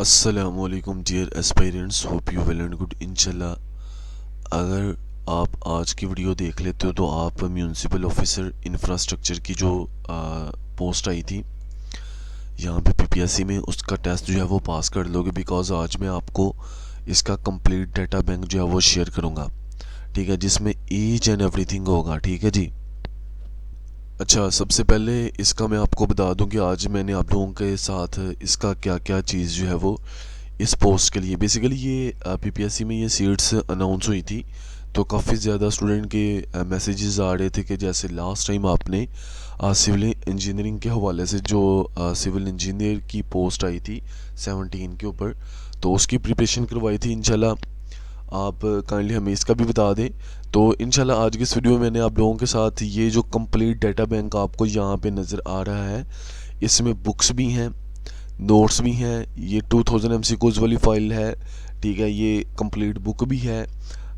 अस्सलामुअलैकुम dear aspirants, hope you well and good इंशाल्लाह। अगर आप आज की वीडियो देख लेते हो तो आप म्यूनसिपल ऑफिसर इंफ्रास्ट्रक्चर की जो पोस्ट आई थी यहाँ पे पीपीएससी में, उसका टेस्ट जो है वो पास कर लोगे, बिकॉज आज मैं आपको इसका कंप्लीट डाटा बैंक जो है वो शेयर करूँगा। ठीक है, जिसमें ईच एंड एवरीथिंग होगा। ठीक है जी। अच्छा, सबसे पहले इसका मैं आपको बता दूं कि आज मैंने आप लोगों के साथ इसका क्या क्या चीज़ जो है वो इस पोस्ट के लिए, बेसिकली ये पीपीएससी में ये सीट्स अनाउंस हुई थी, तो काफ़ी ज़्यादा स्टूडेंट के मैसेजेस आ रहे थे कि जैसे लास्ट टाइम आपने सिविल इंजीनियरिंग के हवाले से जो सिविल इंजीनियर की पोस्ट आई थी 17 के ऊपर, तो उसकी प्रिपरेशन करवाई थी। इंशाल्लाह आप काइंडली हमें इसका भी बता दें। तो इंशाल्लाह आज की इस वीडियो में मैंने आप लोगों के साथ ये जो कंप्लीट डाटा बैंक आपको यहाँ पे नज़र आ रहा है, इसमें बुक्स भी हैं, नोट्स भी हैं, ये 2000 एमसीक्यूज वाली फ़ाइल है। ठीक है, ये कंप्लीट बुक भी है,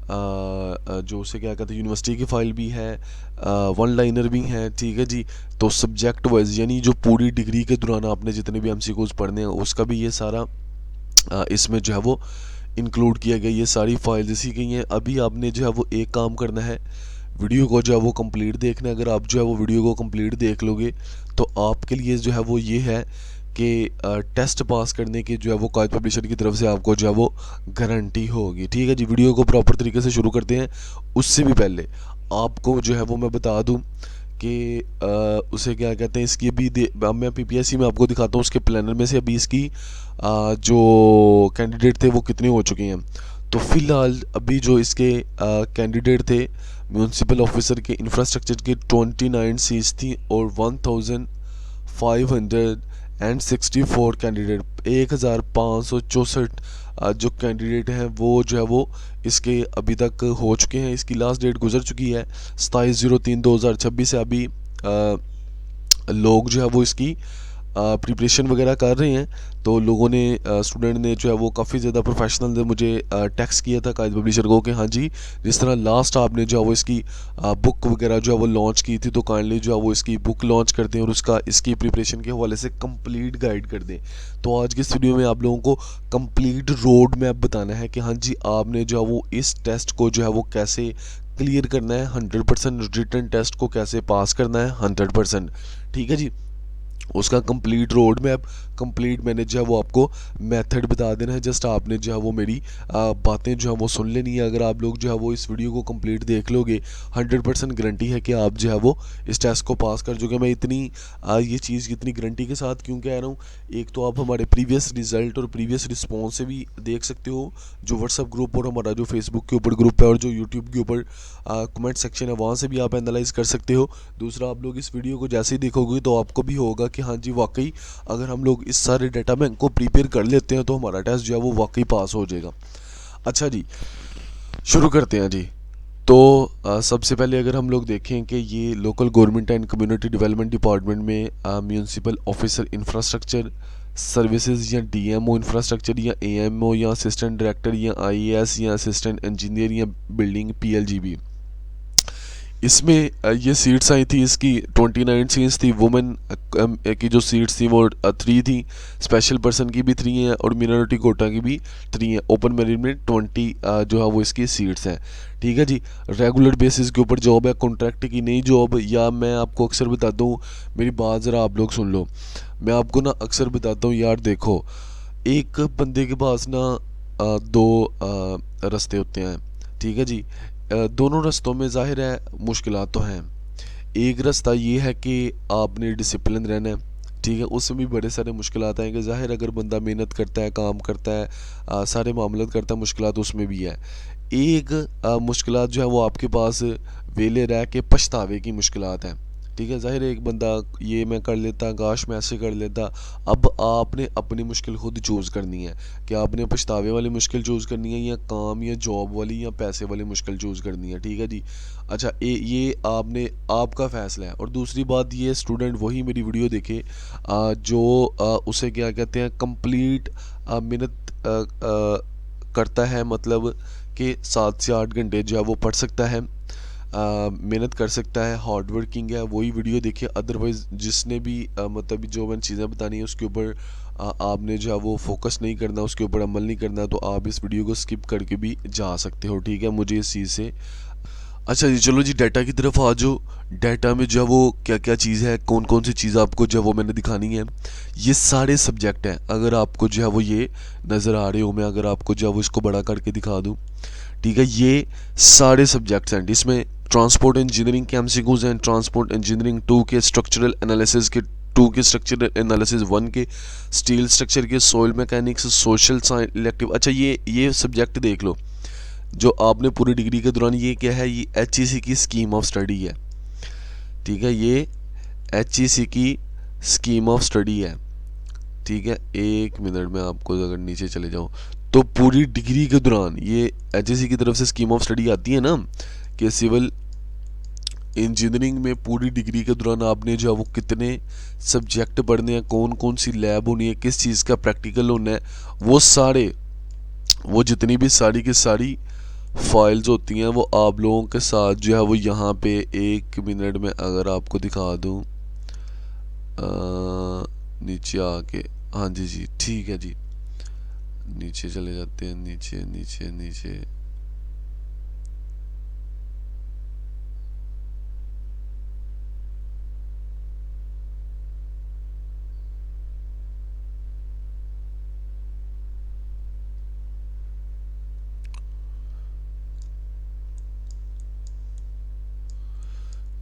जो उसे क्या कहते हैं यूनिवर्सिटी की फ़ाइल भी है, वन लाइनर भी है। ठीक है जी। तो सब्जेक्ट वाइज यानी जो पूरी डिग्री के दौरान आपने जितने भी एमसीक्यूज पढ़ने हैं उसका भी ये सारा इसमें जो है वो इंक्लूड किया गया। ये सारी फाइल्स इसी की हैं। अभी आपने जो है वो एक काम करना है, वीडियो को जो है वो कंप्लीट देखना है। अगर आप जो है वो वीडियो को कंप्लीट देख लोगे तो आपके लिए जो है वो ये है कि टेस्ट पास करने की जो है वो कायद पब्लिशर की तरफ से आपको जो है वो गारंटी होगी। ठीक है जी। वीडियो को प्रॉपर तरीके से शुरू करते हैं। उससे भी पहले आपको जो है वो मैं बता दूं कि उसे क्या कहते हैं, इसकी अभी अब मैं पीपीएससी में आपको दिखाता हूँ उसके प्लानर में से अभी इसकी जो कैंडिडेट थे वो कितने हो चुके हैं। तो फिलहाल अभी जो इसके कैंडिडेट थे म्यूनसिपल ऑफिसर के इंफ्रास्ट्रक्चर के 29 सीट्स थी और 1564 कैंडिडेट, 1564 जो कैंडिडेट हैं वो जो है वो इसके अभी तक हो चुके हैं। इसकी लास्ट डेट गुजर चुकी है 27/03/2026 से। अभी लोग जो है वो इसकी प्रिपरेशन वगैरह कर रहे हैं। तो लोगों ने स्टूडेंट ने जो है वो काफ़ी ज़्यादा प्रोफेशनल ने मुझे टेक्स्ट किया था कायद पब्लिशर को कि हाँ जी, जिस तरह लास्ट आपने जो है वो इसकी बुक वगैरह जो है वो लॉन्च की थी, तो काइंडली जो है वो इसकी बुक लॉन्च कर दें और उसका इसकी प्रिपरेशन के हवाले से कंप्लीट गाइड कर दें। तो आज की इस वीडियो में आप लोगों को कंप्लीट रोड मैप बताना है कि हाँ जी, आपने जो है वो इस टेस्ट को जो है वो कैसे क्लियर करना है, 100% रिटन टेस्ट को कैसे पास करना है 100%। ठीक है जी। उसका कंप्लीट रोड मैप, कंप्लीट मैंने जो है वो आपको मेथड बता देना है। जस्ट आपने जो है वो मेरी बातें जो है वो सुन लेनी है। अगर आप लोग जो है वो इस वीडियो को कंप्लीट देख लोगे, 100% गारंटी है कि आप जो है वो इस टेस्ट को पास कर जोगे। मैं इतनी ये चीज़ इतनी गारंटी के साथ क्यों कह रहा हूँ, एक तो आप हमारे प्रीवियस रिजल्ट और प्रीवियस रिस्पॉन्स से भी देख सकते हो, जो व्हाट्सअप ग्रुप और हमारा जो फेसबुक के ऊपर ग्रुप है और जो यूट्यूब के ऊपर कमेंट सेक्शन है वहाँ से भी आप एनालाइज कर सकते हो। दूसरा, आप लोग इस वीडियो को जैसे ही देखोगे तो आपको भी होगा कि हाँ जी, वाकई अगर हम लोग इस सारे डाटा बैंक को प्रिपेयर कर लेते हैं तो हमारा टेस्ट जो है वो वाकई पास हो जाएगा। अच्छा जी, शुरू करते हैं जी। तो सबसे पहले अगर हम लोग देखें कि ये local government and community development department में म्यूनसिपल ऑफिसर इंफ्रास्ट्रक्चर सर्विसेज या डीएमओ इंफ्रास्ट्रक्चर या एएमओ या असिस्टेंट डायरेक्टर या आईएएस या असिस्टेंट इंजीनियर या बिल्डिंग पीएलजीबी, इसमें ये सीट्स आई थी। इसकी 29 सीट्स थी। वुमेन की जो सीट्स थी वो 3 थी, स्पेशल पर्सन की भी 3 हैं और मिनोरिटी कोटा की भी 3 हैं। ओपन मेरिट में 20 जो है वो इसकी सीट्स हैं। ठीक है जी। रेगुलर बेसिस के ऊपर जॉब है, कॉन्ट्रैक्ट की नई जॉब। या मैं आपको अक्सर बताता हूँ, मेरी बात ज़रा आप लोग सुन लो, मैं आपको ना अक्सर बताता हूँ यार, देखो एक बंदे के पास ना दो रास्ते होते हैं। ठीक है जी। दोनों रास्तों में ज़ाहिर है मुश्किलात तो हैं। एक रास्ता ये है कि आपने डिसिप्लिन रहना है। ठीक है, उसमें भी बड़े सारे मुश्किलात आएंगे। ज़ाहिर अगर बंदा मेहनत करता है, काम करता है, सारे मामलात करता है, मुश्किलात उसमें भी है। एक मुश्किलात जो है वो आपके पास वेले रह के पछतावे की मुश्किलात है। ठीक है, ज़ाहिर है एक बंदा ये मैं कर लेता, काश मैं ऐसे कर लेता। अब आपने अपनी मुश्किल खुद चूज़ करनी है कि आपने पछतावे वाली मुश्किल चूज़ करनी है या काम या जॉब वाली या पैसे वाली मुश्किल चूज़ करनी है। ठीक है जी। अच्छा, ये आपने आपका फ़ैसला है। और दूसरी बात, ये स्टूडेंट वही मेरी वीडियो देखे जो उसे क्या कहते हैं कंप्लीट मेहनत करता है, मतलब कि 7 से 8 घंटे जो है वो पढ़ सकता है, मेहनत कर सकता है, हार्ड वर्किंग है, वही वीडियो देखिए। अदरवाइज़ जिसने भी मतलब जो मैंने चीज़ें बतानी है उसके ऊपर आपने जो है वो फोकस नहीं करना, उसके ऊपर अमल नहीं करना, तो आप इस वीडियो को स्किप करके भी जा सकते हो, ठीक है। मुझे इस चीज़ से अच्छा जी, चलो जी डाटा की तरफ आ जाओ। डाटा में जो है वो क्या क्या चीज़ है, कौन कौन सी चीज़ आपको जो है वो मैंने दिखानी है। ये सारे सब्जेक्ट हैं, अगर आपको जो है वो ये नज़र आ रहे हो, मैं अगर आपको जो है वो इसको बड़ा करके दिखा दूँ, ठीक है। ये सारे सब्जेक्ट्स हैं, इसमें ट्रांसपोर्ट इंजीनियरिंग के एमसीक्यूज हैं, ट्रांसपोर्ट इंजीनियरिंग 2 के, स्ट्रक्चरल एनालिसिस के 2 के, स्ट्रक्चरल एनालिसिस 1 के, स्टील स्ट्रक्चर के, soil mechanics, social science elective. अच्छा ये सब्जेक्ट देख लो जो आपने पूरी डिग्री के दौरान, ये क्या है, ये HEC की स्कीम ऑफ स्टडी है, ठीक है। ये HEC की स्कीम ऑफ स्टडी है, ठीक है। एक मिनट में आपको अगर नीचे चले जाऊँ तो पूरी डिग्री के दौरान ये HEC की तरफ से स्कीम ऑफ स्टडी आती है ना कि सिविल इंजीनियरिंग में पूरी डिग्री के दौरान आपने जो है वो कितने सब्जेक्ट पढ़ने हैं, कौन कौन सी लैब होनी है, किस चीज़ का प्रैक्टिकल होना है, वो सारे, वो जितनी भी सारी की सारी फाइल्स होती हैं वो आप लोगों के साथ जो है वो यहाँ पे एक मिनट में अगर आपको दिखा दूँ नीचे आके, हाँ जी जी ठीक है जी, नीचे चले जाते हैं, नीचे नीचे नीचे,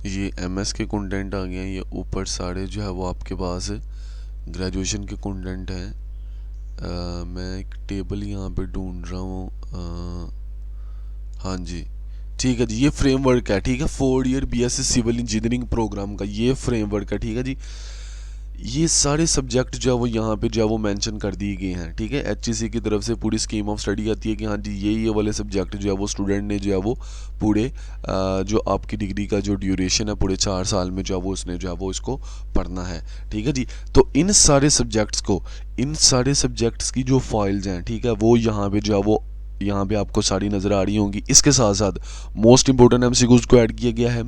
ये MS के कंटेंट आ गए हैं, ये ऊपर सारे जो है वो आपके पास ग्रेजुएशन के कंटेंट हैं। मैं एक टेबल यहाँ पे ढूंढ रहा हूँ, हाँ जी ठीक है जी, ये फ्रेमवर्क है, ठीक है। 4 year BSc civil engineering programme का ये फ्रेमवर्क है, ठीक है जी। ये सारे सब्जेक्ट जो है वो यहाँ पे जो है वो मेंशन कर दिए गए हैं, ठीक है। HEC की तरफ से पूरी स्कीम ऑफ स्टडी आती है कि हाँ जी ये वाले सब्जेक्ट जो है वो स्टूडेंट ने जो है वो पूरे जो आपकी डिग्री का जो ड्यूरेशन है पूरे 4 साल में जो है वो उसने जो है वो इसको पढ़ना है, ठीक है जी। तो इन सारे सब्जेक्ट्स को, इन सारे सब्जेक्ट्स की जो फाइल्स हैं, ठीक है, वो यहाँ पे जो है वो यहाँ पे आपको सारी नज़र आ रही होंगी। इसके साथ साथ मोस्ट इंपॉर्टेंट MCQs को ऐड किया गया है,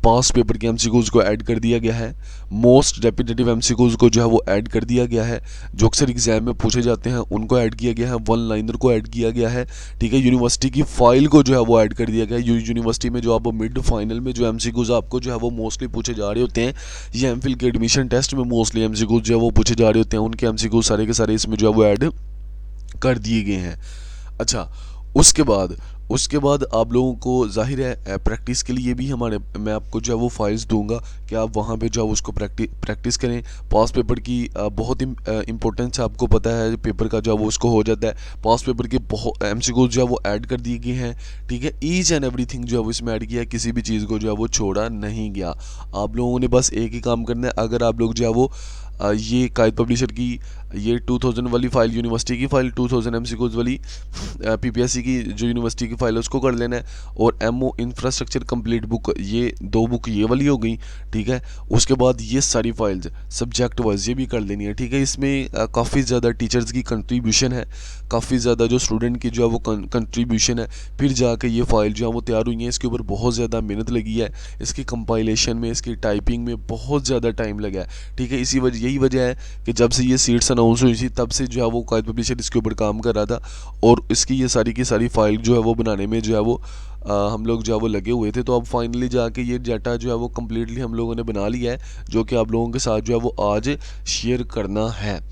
पास पेपर के MCQs को ऐड कर दिया गया है, मोस्ट रेपिटेटिव MCQs को जो है वो ऐड कर दिया गया है, जो अक्सर एग्जाम में पूछे जाते हैं उनको ऐड किया गया है, वन लाइनर को ऐड किया गया है, ठीक है। यूनिवर्सिटी की फाइल को जो है वो ऐड कर दिया गया है। यूनिवर्सिटी में जो आप मिड फाइनल में जो MCQs आपको जो है वो मोस्टली पूछे जा रहे होते हैं, या MPhil के एडमिशन टेस्ट में मोस्टली MCQs जो है वो पूछे जा रहे होते हैं, उनके MCQs सारे के सारे इसमें जो है वो ऐड कर दिए गए हैं। अच्छा, उसके बाद आप लोगों को जाहिर है प्रैक्टिस के लिए भी हमारे, मैं आपको जो है वो फाइल्स दूंगा कि आप वहाँ पे जो है उसको प्रैक्टिस करें। पास पेपर की बहुत इंपॉर्टेंस आपको पता है, पेपर का जो है वो उसको हो जाता है। पास पेपर के बहुत MCQs जो है वो ऐड कर दिए गए हैं, ठीक है। ईच एंड एवरीथिंग जो है वो इसमें ऐड किया है, किसी भी चीज़ को जो है वो छोड़ा नहीं गया। आप लोगों ने बस एक ही काम करना है, अगर आप लोग जो है वो ये कायद पब्लिशर की ये 2000 वाली फ़ाइल, यूनिवर्सिटी की फ़ाइल 2000 MCQs वाली, PPSC की जो यूनिवर्सिटी की फ़ाइल है उसको कर लेना है, और MO इंफ्रास्ट्रक्चर कंप्लीट बुक, ये 2 बुक ये वाली हो गई, ठीक है। उसके बाद ये सारी फाइल्स सब्जेक्ट वाइज ये भी कर लेनी है, ठीक है। इसमें काफ़ी ज़्यादा टीचर्स की कंट्रीब्यूशन है, काफ़ी ज़्यादा जो स्टूडेंट की जो है वो कंट्रीब्यूशन है, फिर जाके ये फ़ाइल जो है वो तैयार हुई है। इसके ऊपर बहुत ज़्यादा मेहनत लगी है, इसकी कंपाइलेशन में, इसकी टाइपिंग में बहुत ज़्यादा टाइम लगा है, ठीक है। यही वजह है कि जब से ये सीट्स अनाउंस हुई थी तब से जो है वो कायद पब्लिशर इसके ऊपर काम कर रहा था, और इसकी ये सारी की सारी फाइल जो है वो बनाने में जो है वो हम लोग जो है वो लगे हुए थे। तो अब फाइनली जाके ये डाटा जो है वो कम्प्लीटली हम लोगों ने बना लिया है, जो कि आप लोगों के साथ जो है वो आज शेयर करना है।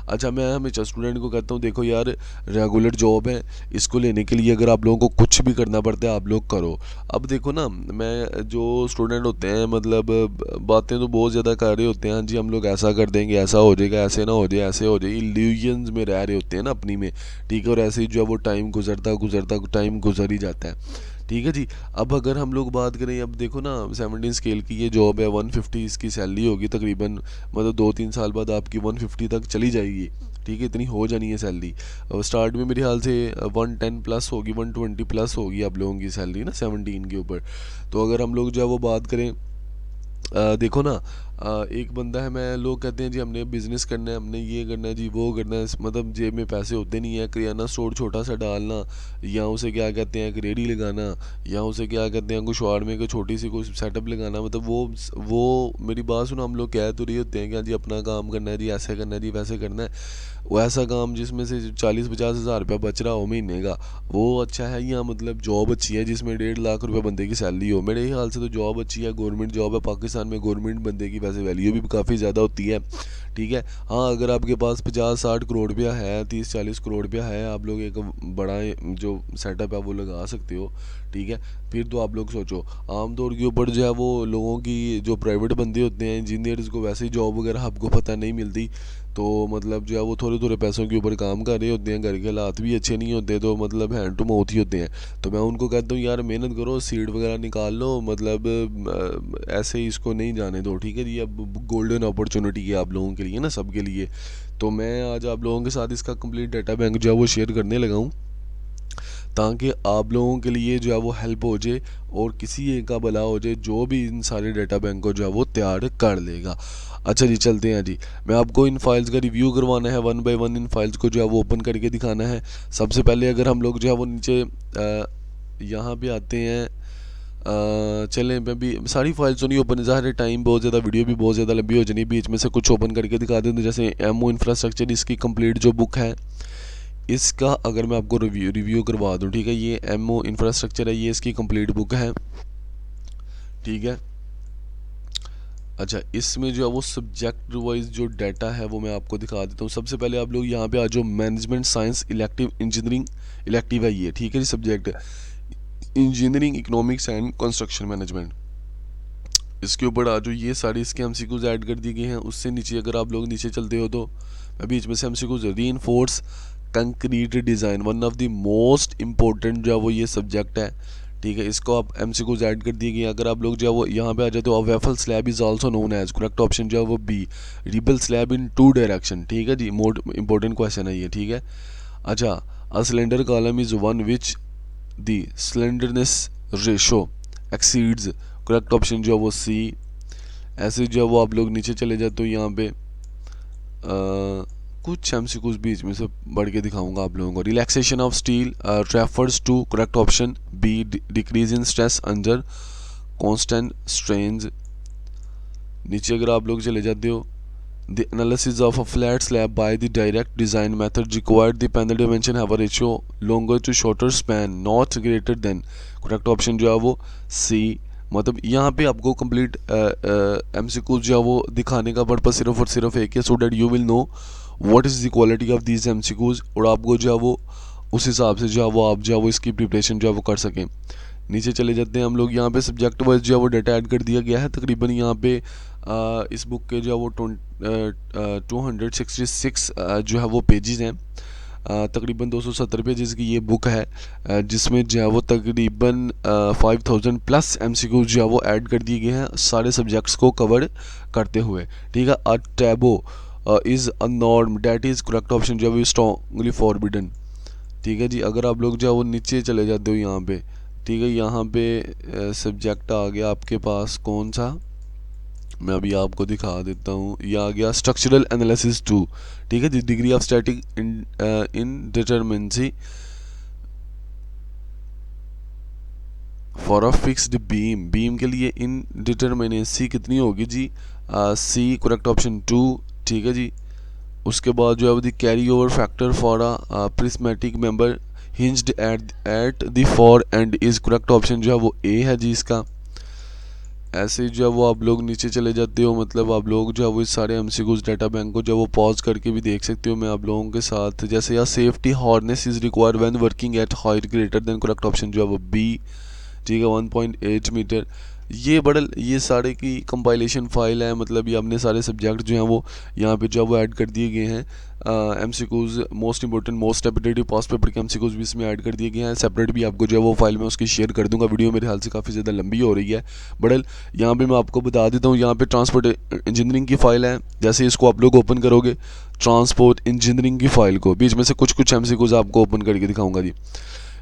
अच्छा, मैं हमेशा स्टूडेंट को कहता हूँ देखो यार, रेगुलर जॉब है, इसको लेने के लिए अगर आप लोगों को कुछ भी करना पड़ता है आप लोग करो। अब देखो ना, मैं जो स्टूडेंट होते हैं मतलब बातें तो बहुत ज़्यादा कर रहे होते हैं, हाँ जी हम लोग ऐसा कर देंगे, ऐसा हो जाएगा, ऐसे ना हो जाए, ऐसे हो जाए, इल्यूजन्स में रह रहे होते हैं ना अपनी में, ठीक है। और ऐसे ही जो है वो टाइम गुजरता टाइम गुजर ही जाता है, ठीक है जी। अब अगर हम लोग बात करें, अब देखो ना 17 स्केल की ये जॉब है, 150 इसकी सैलरी होगी तकरीबन, मतलब 2-3 साल बाद आपकी 150 तक चली जाएगी, ठीक है, इतनी हो जानी है सैलरी। और स्टार्ट में मेरे ख्याल से 110 प्लस होगी, 120 प्लस होगी आप लोगों की सैलरी ना 17 के ऊपर। तो अगर हम लोग जो है वो बात करें, देखो ना एक बंदा है, मैं लोग कहते हैं जी हमने बिज़नेस करना है, हमने ये करना है जी, वो करना है, मतलब जेब में पैसे होते नहीं है, किराना स्टोर छोटा सा डालना, या उसे क्या कहते हैं एक रेडी लगाना, या उसे क्या कहते हैं कुछ और में कोई छोटी सी कोई सेटअप लगाना, मतलब वो मेरी बात सुनो, हम लोग कह तो रही होते हैं कि हाँ जी अपना काम करना है जी, ऐसे करना है जी, वैसे करना है, वो ऐसा काम जिसमें से 40-50 हज़ार रुपया बच रहा हो महीने का, वो अच्छा है, या मतलब जॉब अच्छी है जिसमें 1.5 लाख रुपये बंदे की सैलरी हो? मेरे ख्याल से तो जॉब अच्छी है, गवर्नमेंट जॉब है, पाकिस्तान में गवर्नमेंट बंदे की वैसे वैल्यू भी काफ़ी ज़्यादा होती है, ठीक है। हाँ, अगर आपके पास 50-60 करोड़ रुपया है, 30-40 करोड़ रुपया है, आप लोग एक बड़ा जो सेटअप है वो लगा सकते हो, ठीक है। फिर तो आप लोग सोचो, आमतौर के ऊपर जो है वो लोगों की जो प्राइवेट बंदे होते हैं, इंजीनियर्स को वैसे ही जॉब वगैरह आपको पता नहीं मिलती, तो मतलब जो है वो थोड़े थोड़े पैसों के ऊपर काम कर रहे होते हैं, घर के हालात भी अच्छे नहीं होते, तो मतलब हैंड टू माउथ ही होते हैं। तो मैं उनको कहता हूँ यार मेहनत करो, सीड वगैरह निकाल लो, मतलब ऐसे ही इसको नहीं जाने दो, ठीक है जी। अब गोल्डन अपॉर्चुनिटी है आप लोगों के लिए ना, सबके लिए। तो मैं आज आप लोगों के साथ इसका कंप्लीट डाटा बैंक जो है वो शेयर करने लगा हूँ, ताकि आप लोगों के लिए जो है वो हेल्प हो जाए और किसी एक का भला हो जाए जो भी इन सारे डाटा बैंक को जो है वो तैयार कर लेगा। अच्छा जी, चलते हैं जी। मैं आपको इन फाइल्स का रिव्यू करवाना है, one by one in files को जो है वो ओपन करके दिखाना है। सबसे पहले अगर हम लोग जो है वो नीचे यहाँ पे आते हैं, चलें, मैं भी सारी फाइल्स तो नहीं ओपन, ज़ाहिर है टाइम बहुत ज़्यादा, वीडियो भी बहुत ज़्यादा लंबी हो जानी, बीच में से कुछ ओपन करके दिखा दें। तो जैसे एमओ इंफ्रास्ट्रक्चर, इसकी कंप्लीट जो बुक है, इसका अगर मैं आपको रिव्यू करवा दूं, ठीक है, ये एमओ इंफ्रास्ट्रक्चर है, ये इसकी कंप्लीट बुक है, ठीक है। अच्छा, इसमें जो है वो सब्जेक्ट वाइज जो डाटा है वो मैं आपको दिखा देता हूँ। सबसे पहले आप लोग यहाँ पे आ जाओ, management science elective engineering elective है ये, ठीक है जी, subject engineering economics and construction management. इसके ऊपर आ जाओ, ये सारी इसके एमसीक्यूज ऐड कर दिए गए हैं। उससे नीचे अगर आप लोग नीचे चलते हो तो मैं बीच में से MCQs, reinforce concrete design, one of the most important जो है वो ये सब्जेक्ट है, ठीक है। इसको आप एमसीक्यूज ऐड कर दिए गए। अगर आप लोग जो है वो यहाँ पे आ जाते हो, waffle slab is also known as, correct option जो है वो B, ribbed slab in two direction, ठीक है जी, मोस्ट इंपॉर्टेंट क्वेश्चन है ये, ठीक है। अच्छा, a cylinder column is one which the slenderness ratio exceeds, correct option जो है वो सी। ऐसे जो है वो आप लोग नीचे चले जाते हो, यहाँ पे कुछ एमसीक्यूज बीच में से बढ़ के दिखाऊंगा आप लोगों को। Relaxation of steel refers to, correct option B, decrease in stress under constant strains. नीचे अगर आप लोग चले जाते हो, the analysis of a flat slab by the direct design method required the panel dimension have a ratio longer to shorter span not greater than, correct option जो है वो C। मतलब यहाँ पे आपको कंप्लीट एमसीक्यूज जो है वो दिखाने का पर्पस सिर्फ और सिर्फ एक है, so that you will know what is the quality of these MCQs, और आपको जो है वो उस हिसाब से जो है वो आप जो है वो इसकी प्रिपरेशन जो है वो कर सकें। नीचे चले जाते हैं हम लोग, यहाँ पे सब्जेक्ट वाइज जो है वो डाटा ऐड कर दिया गया है। तकरीबन यहाँ पे इस बुक के जो है वो 266 जो है वो पेजेस हैं, तकरीबन 270 पेजेस की ये बुक है, जिसमें जो है वो तकरीबन 5000 प्लस एमसीक्यूज जो है वो ऐड कर दिए गए हैं सारे सब्जेक्ट्स को कवर करते हुए, ठीक है। A taboo is a norm that is, correct option जो है वो स्ट्रॉन्गली फॉरबिडन, ठीक है जी। अगर आप लोग जो है वो नीचे चले जाते हो यहाँ पे, ठीक है, यहाँ पे सब्जेक्ट आ गया आपके पास कौन सा, मैं अभी आपको दिखा देता हूँ, ये आ गया स्ट्रक्चरल एनालिसिस 2, ठीक है, the degree of static indeterminacy for a fixed beam, beam के लिए इनडिटरमिनेंसी कितनी होगी जी, सी, करेक्ट ऑप्शन 2, ठीक है जी। उसके बाद जो है the carry over factor for a prismatic member hinged at the for and is, correct option जो है वो ए है जी इसका। ऐसे ही जो है वो आप लोग नीचे चले जाते हो, मतलब आप लोग जो है वो इस सारे एमसीक्यूज डाटा बैंक को जो है वो पॉज करके भी देख सकते हो मैं आप लोगों के साथ। जैसे या safety harness is required when working at height greater than, correct option जो है वो बी, ठीक है, 1.8 मीटर। ये सारे की कंपाइलेशन फाइल है, मतलब ये अपने सारे सब्जेक्ट जो हैं वो यहाँ पे जो है वो ऐड कर दिए गए हैं। MCQs most important most repetitive past paper के एमसीक्यूज भी इसमें ऐड कर दिए गए हैं, सेपरेट भी आपको जो है वो फाइल में उसकी शेयर कर दूंगा। वीडियो मेरे ख्याल से काफ़ी ज़्यादा लंबी हो रही है बड़ल, यहाँ पे मैं आपको बता देता हूँ, यहाँ पे ट्रांसपोर्ट इंजीनियरिंग की फ़ाइल है। जैसे इसको आप लोग ओपन करोगे, ट्रांसपोर्ट इंजीनियरिंग की फ़ाइल को, बीच में से कुछ कुछ एमसीक्यूज आपको ओपन करके दिखाऊंगा जी।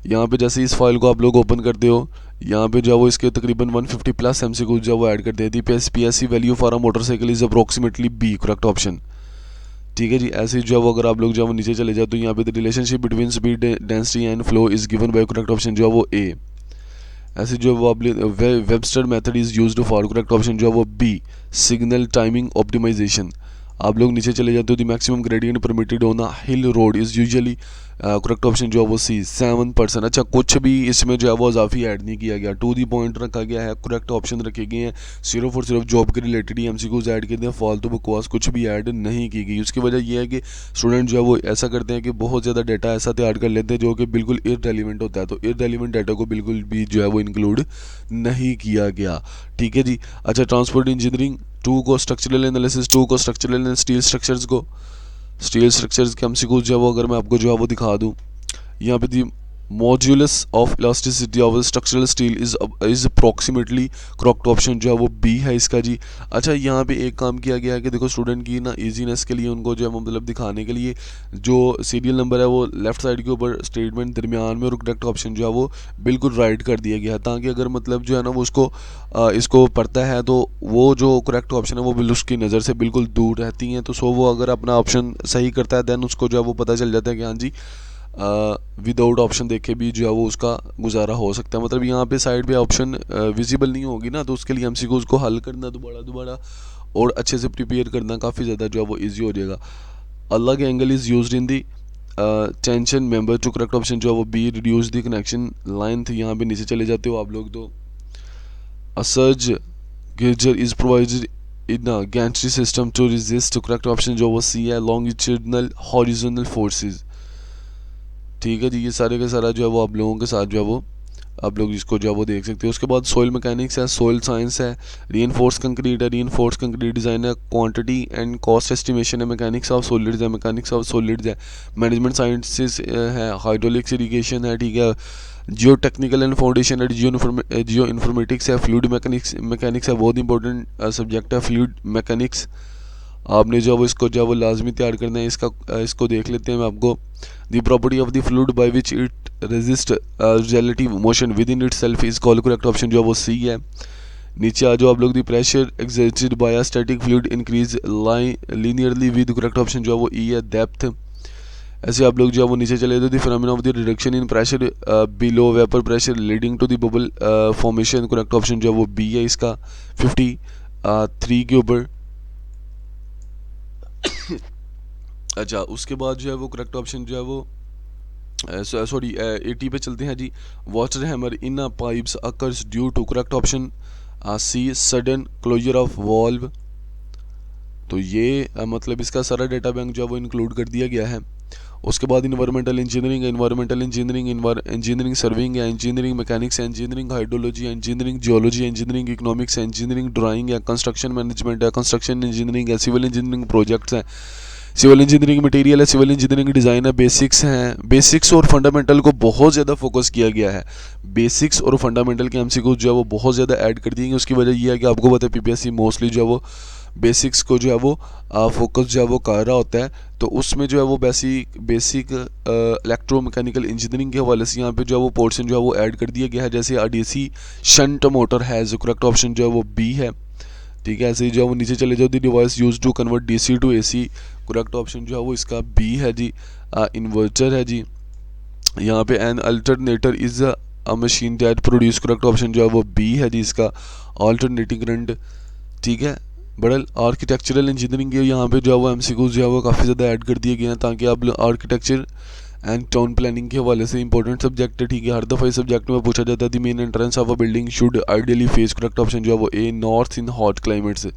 यहाँ पे जैसे इस फाइल को आप लोग ओपन करते हो, यहाँ पे जो है वो इसके तकरीबन 150 प्लस MCQ जो है वो ऐड कर देती है। PSC value for a motorcycle is approximately B, correct option. ठीक है जी। ऐसे ही जो है वो अगर आप लोग जो है वो नीचे चले जाओ तो यहाँ पे the relationship between speed density and flow is given by, correct option जो है वो ए। ऐसे जो है वो आप Webster method is used for, correct option जो है वो बी, सिग्नल टाइमिंग ऑप्टिमाइजेशन। आप लोग नीचे चले जाते हो, the maximum gradient permitted on a hill road is usually, correct option जो है वो सी, 7%। अच्छा, कुछ भी इसमें जो है वो इजाफी ऐड नहीं किया गया, टू दी पॉइंट रखा गया है, करेक्ट ऑप्शन रखे गए हैं, सिर्फ और सिर्फ जॉब के रिलेटेड ही MCQs ऐड किए हैं, फालतू बकवास कुछ भी ऐड नहीं की गई। उसकी वजह यह है कि स्टूडेंट जो है वो ऐसा करते हैं कि बहुत ज़्यादा डाटा ऐसा तैयार कर लेते हैं जो कि बिल्कुल इररेलेवेंट होता है, तो इररेलेवेंट डाटा को बिल्कुल भी जो है वो इंक्लूड नहीं किया गया। ठीक है जी। अच्छा, ट्रांसपोर्ट इंजीनियरिंग 2 को, स्ट्रक्चरल एनालिसिस 2 को, स्ट्रक्चरल एंड स्टील स्ट्रक्चर्स को, स्टील स्ट्रक्चर्स के MCQs जो है वो अगर मैं आपको जो है वो दिखा दूँ, यहाँ पे the modulus of elasticity of structural steel is approximately, correct option जो है वो बी है इसका जी। अच्छा, यहाँ पे एक काम किया गया है कि देखो स्टूडेंट की ना इजीनेस के लिए उनको जो है मतलब दिखाने के लिए जो सीरियल नंबर है वो लेफ्ट साइड के ऊपर स्टेटमेंट दरमियान में और करेक्ट ऑप्शन जो है वो बिल्कुल राइट कर दिया गया है, ताकि अगर मतलब जो है ना वो उसको इसको पढ़ता है तो वो जो करेक्ट ऑप्शन है वो बिल्कुल उसकी नज़र से बिल्कुल दूर रहती हैं। तो सो वो अगर अपना ऑप्शन सही करता है देन उसको जो है वो पता चल जाता है कि हाँ जी विदाउट ऑप्शन देखे भी जो है वो उसका गुजारा हो सकता है। मतलब यहाँ पे साइड पे ऑप्शन विजिबल नहीं होगी ना, तो उसके लिए MCQs को हल करना दोबारा और अच्छे से प्रिपेयर करना काफ़ी ज़्यादा जो है वो ईजी हो जाएगा। A lug angle is used in the tension member to, correct option जो है वो B, reduce the connection length. यहाँ पे नीचे चले जाते हो आप लोग तो a surge gazer is provided in a gantry system to resist, correct option जो वो सी है, लॉन्गिट्यूडनल हॉरिजॉन्टल फोर्सेस। ठीक है जी। ये सारे का सारा जो है वो आप लोगों के साथ जो है वो आप लोग इसको जो है वो देख सकते हो। उसके बाद सोइल मैकेनिक्स है, सोइल साइंस है, रीइंफोर्स कंक्रीट है, रीइंफोर्स कंक्रीट डिज़ाइन है, क्वांटिटी एंड कॉस्ट एस्टिमेशन है, मैकेनिक्स ऑफ सॉलिड्स है, मैकेनिक्स ऑफ सॉलिड्स है, मैनेजमेंट साइंसेस है, हाइड्रोलिक्स इरिगेशन है, ठीक है, जियो टेक्निकल एंड फाउंडेशन है, जियो इन्फॉर्मेटिक्स है, फ्लूइड मैकेनिक्स है, बहुत इंपॉर्टेंट सब्जेक्ट है फ्लूइड मैकेनिक्स। आपने जो है वो इसको जो है वो लाजमी तैयार करना है। इसको देख लेते हैं। मैं आपको the property of the fluid by which it resist relative motion with in it self is called, correct option जो है वो सी है। नीचे आ जाओ आप लोग, the pressure exerted by a static fluid increase linearly with, correct option जो है वो ई है, डेप्थ। ऐसे आप लोग जो है वो नीचे चले तो the phenomena of the reduction in pressure below vapour pressure leading to the bubble formation, correct option जो है वो बी है इसका 53 के ऊपर। अच्छा, उसके बाद जो है वो करेक्ट ऑप्शन जो है वो सॉरी 80 पे चलते हैं जी। Water hammer in a pipes occurs due to, correct option C, sudden closure of valve. तो ये मतलब इसका सारा डेटा बैंक जो है वो इंक्लूड कर दिया गया है। उसके बाद इन्वायरमेंटल इंजीनियरिंग है, इंजीनियरिंग सर्विंग है, इंजीनियरिंग मैकेनिक्स है, इंजीनियरिंग हाइड्रोलॉजी है, इंजीनियरिंग जियोलॉजी है, इंजीनियरिंग इकोनॉमिक्स है, इंजीनियरिंग ड्राइंग है, कंस्ट्रक्शन मैनेजमेंट है, कंस्ट्रक्शन इंजीनियरिंग है, सिविल इंजीनियरिंग प्रोजेक्ट्स हैं, सिविल इंजीनियरिंग मटेरियल है, सिविल इंजीनियरिंग डिज़ाइन है, बेसिक्स हैं। बेसिक्स और फंडामेंटल को बहुत ज़्यादा फोकस किया गया है। बेसिक्स और फंडामेंटल के MCQ जो है वो बहुत ज़्यादा ऐड कर दिए। उसकी वजह यह है कि आपको पता है PPSC मोस्टली जो है वो बेसिक्स को जो है वो फोकस जो है वो कर रहा होता है। तो उसमें जो है वो बेसिक इलेक्ट्रोमैकेनिकल इंजीनियरिंग के हवाले से यहाँ पे जो है वो पोर्शन जो है वो ऐड कर दिया गया है। जैसे ADC शंट मोटर है, जो करेक्ट ऑप्शन जो है वो बी है। ठीक है। ऐसे ही जो है वो नीचे चले जाओ, the device use to convert DC to AC, correct option जो है वो इसका बी है जी। इन्वर्टर है जी। यहाँ पे an alternator is a machine that produce, correct option जो है वो बी है जी इसका, ऑल्टरनेटिंग करंट। ठीक है। बड़ा आर्किटेक्चरल इंजीनियरिंग के यहाँ पे जो है वो MCQs जो है वो काफ़ी ज़्यादा ऐड कर दिए गए हैं, ताकि आप आर्किटेक्चर एंड टाउन प्लानिंग के हवाले से इंपॉर्टेंट सब्जेक्ट है। ठीक है। हर दफ़ा इस सब्जेक्ट में पूछा जाता है the main entrance of a building should ideally face, correct option जो है वो ए, नॉर्थ इन हॉट क्लाइमेट्स।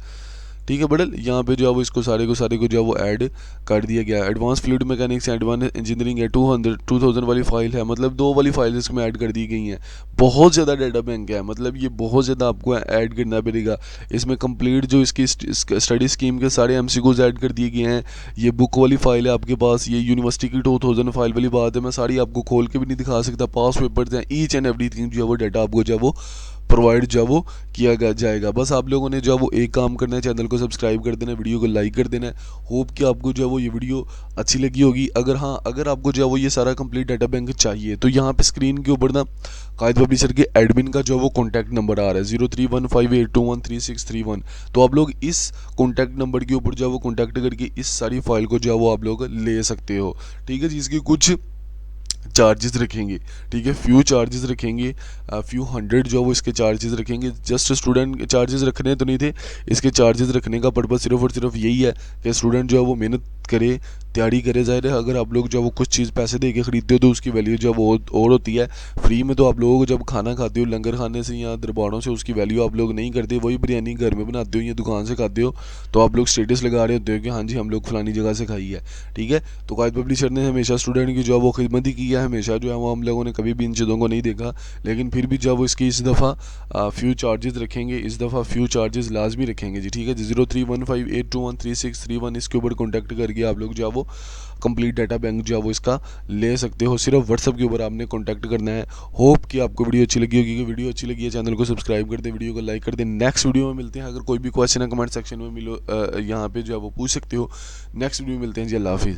ठीक है। बड़ल यहाँ पे जो है वो इसको सारे को जो है वो ऐड कर दिया गया है। Advance fluid mechanics advance engineering है, 2000 वाली फाइल है, मतलब 2 वाली फाइल इसमें ऐड कर दी गई हैं। बहुत ज़्यादा डाटा बैंक है, मतलब ये बहुत ज़्यादा आपको ऐड करना पड़ेगा। इसमें कंप्लीट जो इसकी स्टडी स्कीम के सारे MCQs ऐड कर दिए गए हैं। ये बुक वाली फाइल है आपके पास, ये यूनिवर्सिटी की 2000 फाइल वाली बात है, मैं सारी आपको खोल के भी नहीं दिखा सकता। पास पेपर्स हैं, ईच एंड एवरीथिंग जो है वो डाटा आपको जो है वो प्रोवाइड जो है वो किया जाएगा। बस आप लोगों ने जो है वो एक काम करना है, चैनल को सब्सक्राइब कर देना है, वीडियो को लाइक कर देना है। होप कि आपको जो है वो ये वीडियो अच्छी लगी होगी। अगर आपको जो है वो ये सारा कंप्लीट डाटा बैंक चाहिए तो यहाँ पे स्क्रीन के ऊपर ना कायद पब्लिशर के एडमिन का जो है वो कॉन्टैक्ट नंबर आ रहा है 0315821361। तो आप लोग इस कॉन्टैक्ट नंबर के ऊपर जो है वो कॉन्टैक्ट करके इस सारी फाइल को जो है वो आप लोग ले सकते हो। ठीक है जी, इसकी कुछ चार्जेस रखेंगे, ठीक है, फ्यू चार्जेस रखेंगे, फ्यू हंड्रेड जो है वो इसके चार्जेस रखेंगे। जस्ट स्टूडेंट चार्जेस रखने तो नहीं थे, इसके चार्जेस रखने का पर्पज़ सिर्फ और सिर्फ यही है कि स्टूडेंट जो है वो मेहनत करे, तैयारी करे। ज़ाहिर है अगर आप लोग जो है वो कुछ चीज़ पैसे दे के ख़रीदते हो तो उसकी वैल्यू जो है वो और होती है। फ्री में तो आप लोगों को जब खाना खाते हो लंगर खाने से या दरबारों से, उसकी वैल्यू आप लोग नहीं करते। वही बिरयानी घर में बनाते हो या दुकान से खाते हो तो आप लोग स्टेटस लगा रहे होते हो कि हाँ जी हम लोग फलानी जगह से खाई है। ठीक है, तो कायद पब्लिशर ने हमेशा स्टूडेंट की जो है वो खिदमत ही की है, हमेशा जो है वो हम लोगों ने कभी भी इन चीज़ों को नहीं देखा। लेकिन फिर भी जो है वो इसकी इस दफ़ा फ्यू चार्जेस रखेंगे, इस दफ़ा फ्यू चार्जेस लाजमी रखेंगे जी। ठीक है जी, 0315821361 इसके ऊपर कॉन्टैक्ट करके आप लोग जो है वो कंप्लीट डाटा बैंक जो है वो इसका ले सकते हो। सिर्फ व्हाट्सअप के ऊपर आपने कॉन्टैक्ट करना है। होप कि आपको वीडियो अच्छी लगी होगी। वीडियो अच्छी लगी है चैनल को सब्सक्राइब कर दें, वीडियो को लाइक कर दें। नेक्स्ट वीडियो में मिलते हैं। अगर कोई भी क्वेश्चन है कमेंट सेक्शन में यहाँ पे जो है वो पूछ सकते हो। नेक्स्ट वीडियो में मिलते हैं जी, अल्लाह हाफिज़।